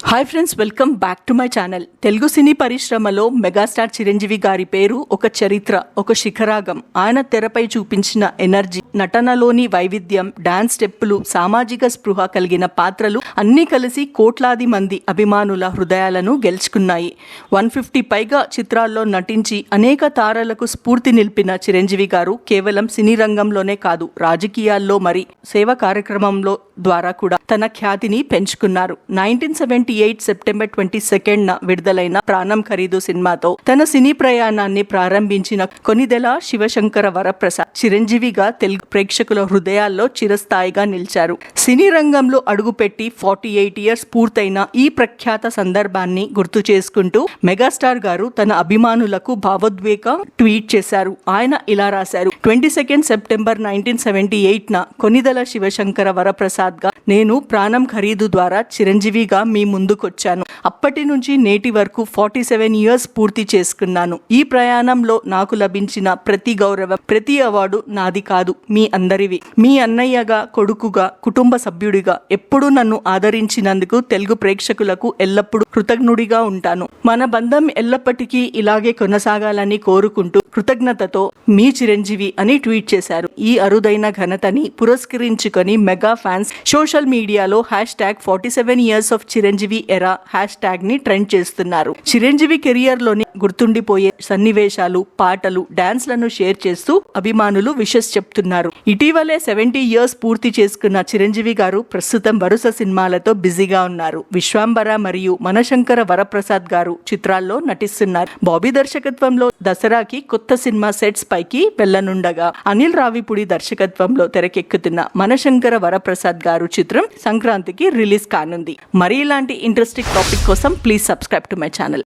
Hi friends, welcome back to my channel. Telugu cine పరిశ్రమలో megastar Chiranjeevi గారి పేరు ఒక చరిత్ర, ఒక శిఖరాగం. ఆయన తెరపై చూపించిన ఎనర్జీ, నటనలోని వైవిధ్యం, డాన్స్ స్టెప్పులు, సామాజిక స్పృహ కలిగిన పాత్రలు అన్నీ కలిసి కోట్లాది మంది అభిమానుల హృదయాలను గెలుచుకున్నాయి. 150 పైగా చిత్రాల్లో నటించి అనేక తారలకు స్ఫూర్తి నిలిపిన చిరంజీవి గారు కేవలం సినీ రంగంలోనే కాదు, రాజకీయాల్లో మరి సేవా కార్యక్రమంలో ద్వారా కూడా తన ఖ్యాతిని పెంచుకున్నారు. 1978 సెప్టెంబర్ 22న విడుదలైన ప్రాణం ఖరీదు సినిమాతో తన సినీ ప్రయాణాన్ని ప్రారంభించిన కొనిదెల శివశంకర వరప్రసాద్ చిరంజీవిగా తెలుగు ప్రేక్షకుల హృదయాల్లో చిరస్థాయిగా నిలిచారు. సినీ రంగంలో అడుగుపెట్టి 48 ఇయర్స్ పూర్తయిన ఈ ప్రఖ్యాత సందర్భాన్ని గుర్తు చేసుకుంటూ మెగాస్టార్ గారు తన అభిమానులకు భావోద్వేగ ట్వీట్ చేశారు. ఆయన ఇలా రాశారు: 22 సెప్టెంబర్ 1978న కొనిదెల శివశంకర వరప్రసాద్ గా నేను ప్రాణం ఖరీదు ద్వారా చిరంజీవిగా మీ ముందుకొచ్చాను. అప్పటి నుంచి నేటి వరకు 47 ఇయర్స్ పూర్తి చేసుకున్నాను. ఈ ప్రయాణంలో నాకు లభించిన ప్రతి గౌరవం, ప్రతి అవార్డు నాది కాదు, మీ అందరివి. మీ అన్నయ్యగా, కొడుకుగా, కుటుంబ సభ్యుడిగా ఎప్పుడూ నన్ను ఆదరించినందుకు తెలుగు ప్రేక్షకులకు ఎల్లప్పుడూ కృతజ్ఞుడిగా ఉంటాను. మన బంధం ఎల్లప్పటికీ ఇలాగే కొనసాగాలని కోరుకుంటూ కృతజ్ఞతతో మీ చిరంజీవి అని ట్వీట్ చేశారు. ఈ అరుదైన ఘనతని పురస్కరించుకొని మెగా ఫ్యాన్స్ సోషల్ మీడియాలో #47 ఇయర్స్ ఆఫ్ చిరంజీవి ఎరా #ని ట్రెండ్ చేస్తున్నారు. చిరంజీవి కెరియర్ లోని గుర్తుండిపోయే సన్నివేశాలు, పాటలు, డాన్స్ లను షేర్ చేస్తూ అభిమానులు విషెస్ చెప్తున్నారు. ఇటీవలే 70 ఇయర్స్ పూర్తి చేసుకున్న చిరంజీవి గారు ప్రస్తుతం వరుస సినిమాలతో బిజీగా ఉన్నారు. విశ్వాంబర మరియు మనశంకర వరప్రసాద్ గారు చిత్రాల్లో నటిస్తున్నారు. బాబీ దర్శకత్వంలో దసరాకి కొత్త సినిమా సెట్స్ పైకి వెళ్లనుండగా అనిల్ రావిపూడి దర్శకత్వంలో తెరకెక్కుతున్న మనశంకర వరప్రసాద్ గారు చిత్రం సంక్రాంతికి రిలీజ్ కానుంది. మరి ఇలాంటి ఇంట్రెస్టింగ్ టాపిక్ కోసం please subscribe to my channel.